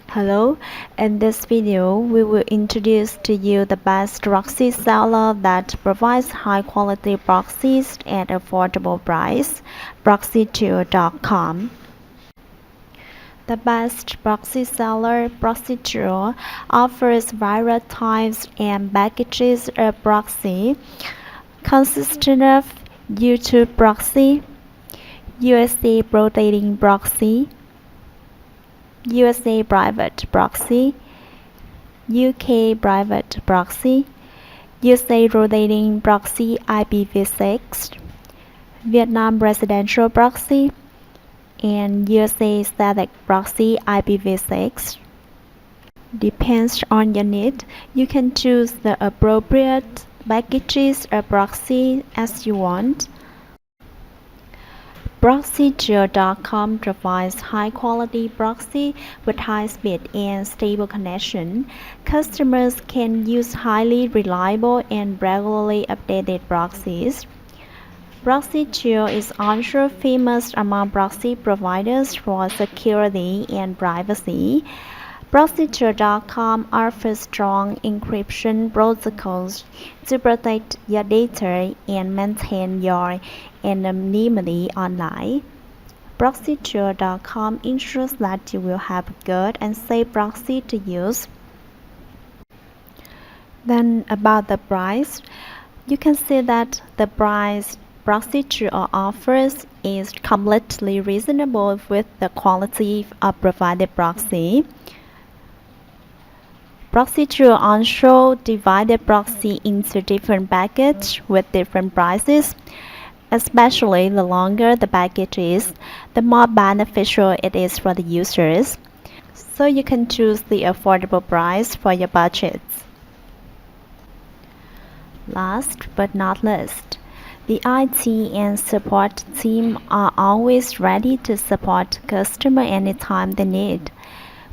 Hello, in this video we will introduce to you the best proxy seller that provides high quality proxies at affordable price, proxy.com. The best proxy seller, Proxy offers various types and packages of proxy, consisting of YouTube proxy, USA rotating proxy, USA private proxy, UK private proxy, USA rotating proxy IPv6, Vietnam residential proxy, and USA static proxy IPv6. Depends on your need, you can choose the appropriate packages or proxy as you want. Proxy.com provides high-quality proxy with high speed and stable connection. Customers can use highly reliable and regularly updated proxies. Proxy.geo is also famous among proxy providers for security and privacy. Proxy.com offers strong encryption protocols to protect your data and maintain your anonymity online. Proxy.com ensures that you will have a good and safe proxy to use. Then about the price, you can see that the price Proxy.geo offers is completely reasonable with the quality of provided proxy. Proxy.geo also divided proxy into different packages with different prices. Especially the longer the package is, the more beneficial it is for the users. So you can choose the affordable price for your budget. Last but not least, the IT and support team are always ready to support customer anytime they need.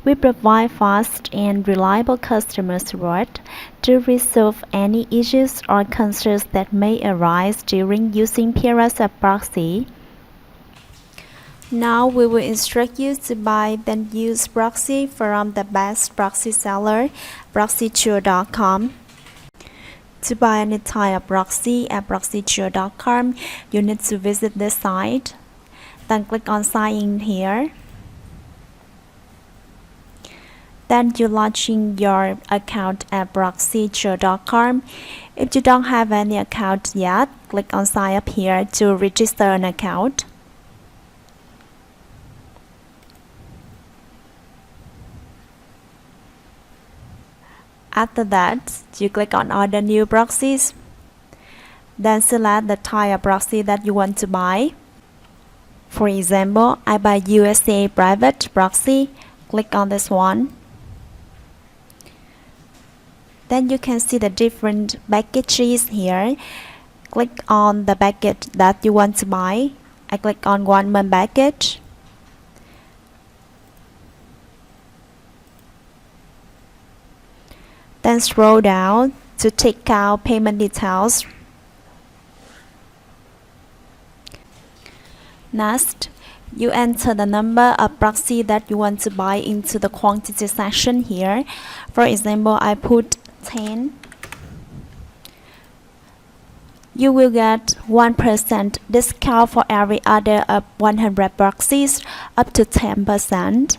We provide fast and reliable customer support to resolve any issues or concerns that may arise during using periods of proxy. Now we will instruct you to buy then use proxy from the best proxy seller, proxy.com. To buy any type of proxy at proxy.com, you need to visit this site. Then click on sign in here. Then you launching your account at proxy.com. If you don't have any account yet, click on sign up here to register an account. After that, you click on order new proxies. Then select the type of proxy that you want to buy. For example, I buy USA private proxy. Click on this one. Then you can see the different packages here. Click on the package that you want to buy. I click on 1 month package. Then scroll down to check out payment details. Next, you enter the number of proxy that you want to buy into the quantity section here. For example, I put 10. You will get 1% discount for every order of 100 proxies up to 10%.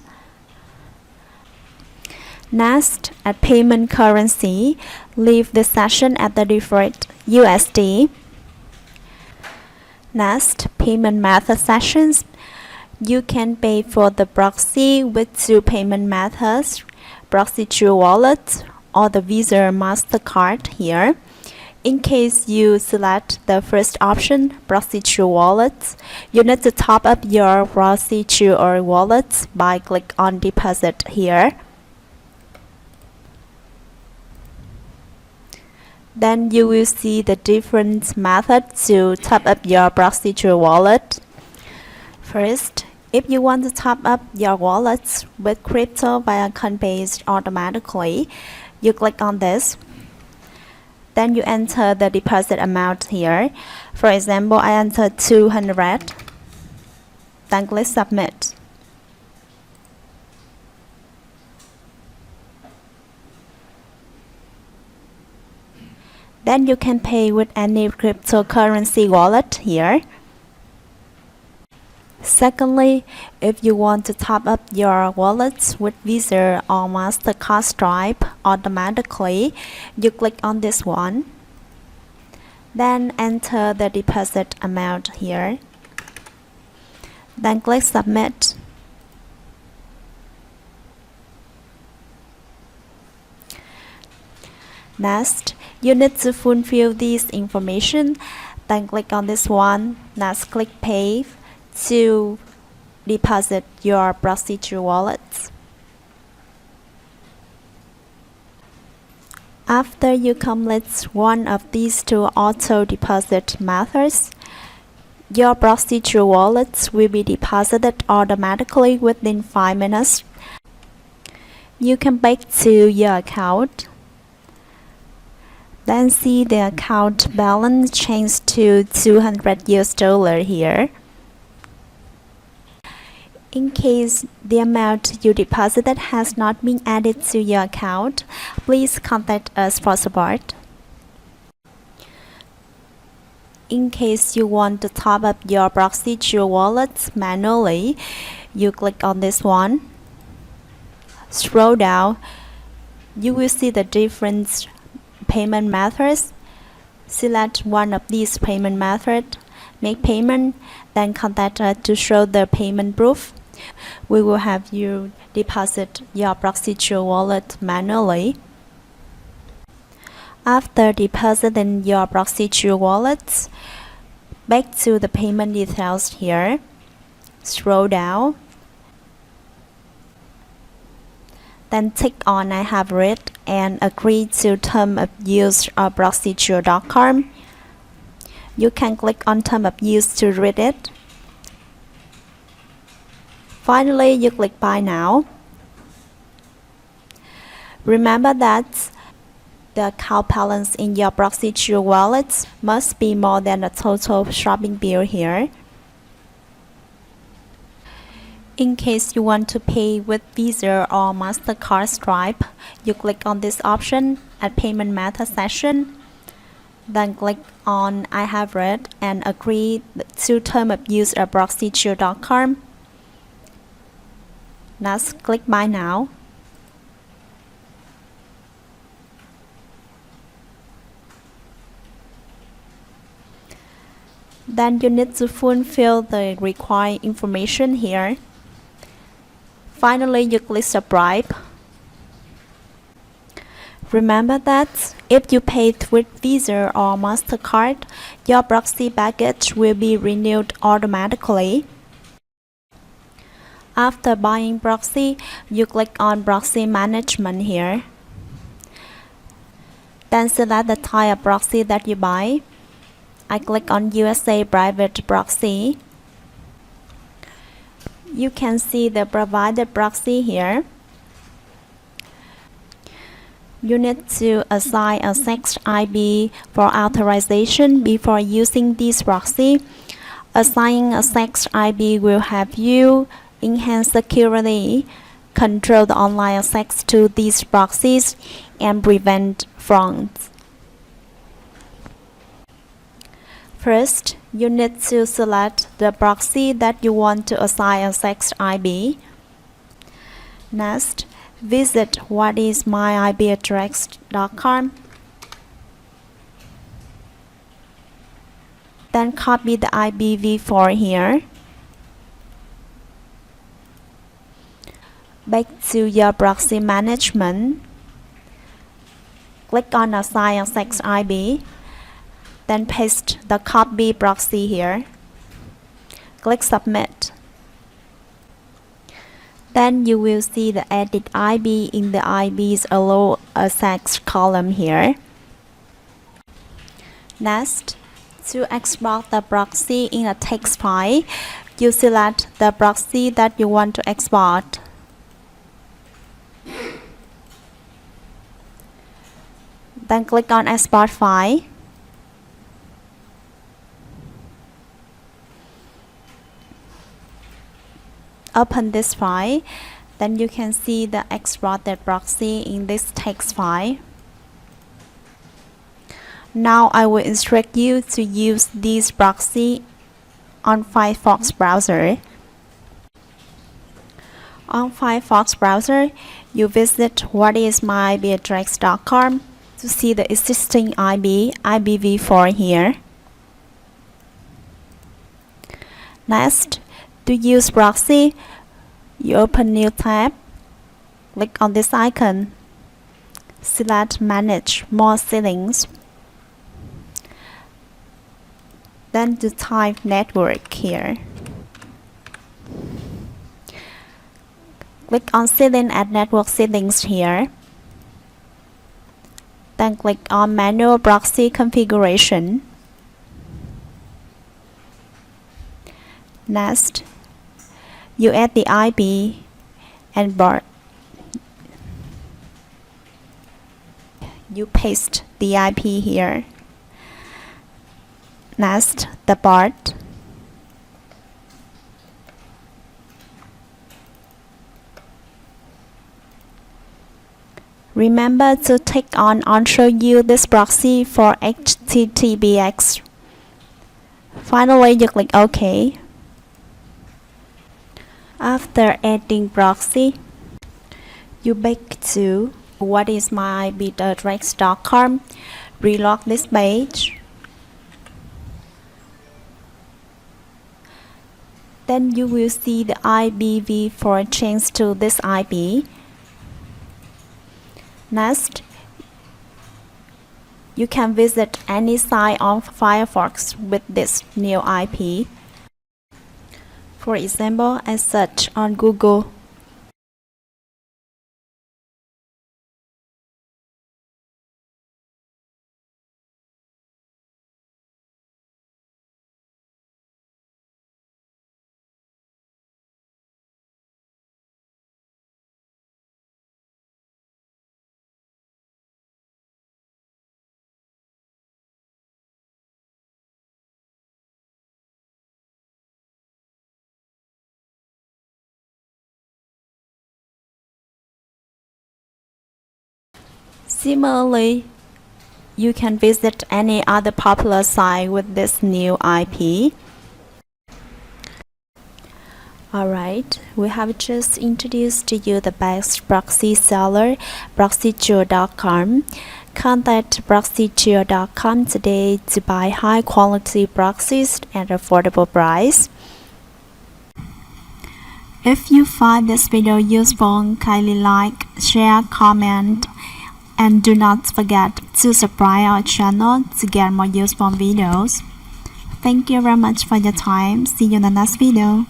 Next, at payment currency, leave the session at the default USD. Next, payment method sessions. You can pay for the proxy with 2 payment methods, Proxy.geo Wallet or the Visa or MasterCard here. In case you select the first option, Proxy.geo Wallet, you need to top up your Proxy.geo wallet by click on deposit here. Then you will see the different methods to top up your Proxy.geo wallet. First, if you want to top up your wallet with crypto via Coinbase automatically, you click on this. Then you enter the deposit amount here. For example, I enter 200. Then click submit. Then you can pay with any cryptocurrency wallet here. Secondly, if you want to top up your wallets with Visa or MasterCard Stripe automatically, you click on this one. Then enter the deposit amount here. Then click Submit. Next, you need to fulfill this information. Then click on this one. Next, click Pay to deposit your proxy to wallet. After you complete one of these two auto deposit methods, your proxy to wallet will be deposited automatically within 5 minutes. You can back to your account. Then see the account balance change to $200 here. In case the amount you deposited has not been added to your account, please contact us for support. In case you want to top up your proxy to your wallet manually, you click on this one. Scroll down. You will see the different payment methods. Select one of these payment methods, make payment, then contact us to show the payment proof. We will have you deposit your proxy to your wallet manually. After depositing your proxy to your wallet, back to the payment details here. Scroll down. Then tick on I have read and agree to term of use of proxy.com. You can click on term of use to read it. Finally, you click Buy Now. Remember that the account balance in your proxy to your wallet must be more than the total shopping bill here. In case you want to pay with Visa or MasterCard Stripe, you click on this option at Payment Method section. Then click on I have read and agree to term of use of proxy.com. Next, click Buy Now. Then you need to fulfill the required information here. Finally, you click Subscribe. Remember that if you paid with Visa or MasterCard, your proxy package will be renewed automatically. After buying proxy, you click on Proxy Management here. Then select the type of proxy that you buy. I click on USA Private Proxy. You can see the provided proxy here. You need to assign a SEX ID for authorization before using this proxy. Assigning a SEX ID will help you enhance security, control the online access to these proxies, and prevent frauds. First, you need to select the proxy that you want to assign a SEX ID. Next, visit whatismyipaddress.com. Then copy the IPv4 here. Back to your proxy management. Click on Assign a SEX ID. Then paste the copy proxy here. Click Submit. Then you will see the Edit IP in the IP's Allow Access column here. Next, to export the proxy in a text file, you select the proxy that you want to export. Then click on Export File. Open this file. Then you can see the exported proxy in this text file. Now I will instruct you to use this proxy on Firefox browser. On Firefox browser, you visit whatismybadrax.com to see the existing IPv4 here. Next, to use proxy, you open new tab, click on this icon, select Manage More Settings, then to type Network here. Click on Setting at Network Settings here. Then click on Manual Proxy Configuration. Next, you add the IP and port. You paste the IP here. Next, the port. Remember to tick on Show you this proxy for HTTPS. Finally, you click OK. After adding proxy, you back to whatismybadrax.com, relog this page. Then you will see the IPv4 change to this IP. Next, you can visit any site on Firefox with this new IP. For example, I search on Google. Similarly, you can visit any other popular site with this new IP. Alright, we have just introduced to you the best proxy seller, proxyjewel.com. Contact proxyjewel.com today to buy high quality proxies at affordable price. If you find this video useful, kindly like, share, comment, and do not forget to subscribe our channel to get more useful videos. Thank you very much for your time. See you in the next video.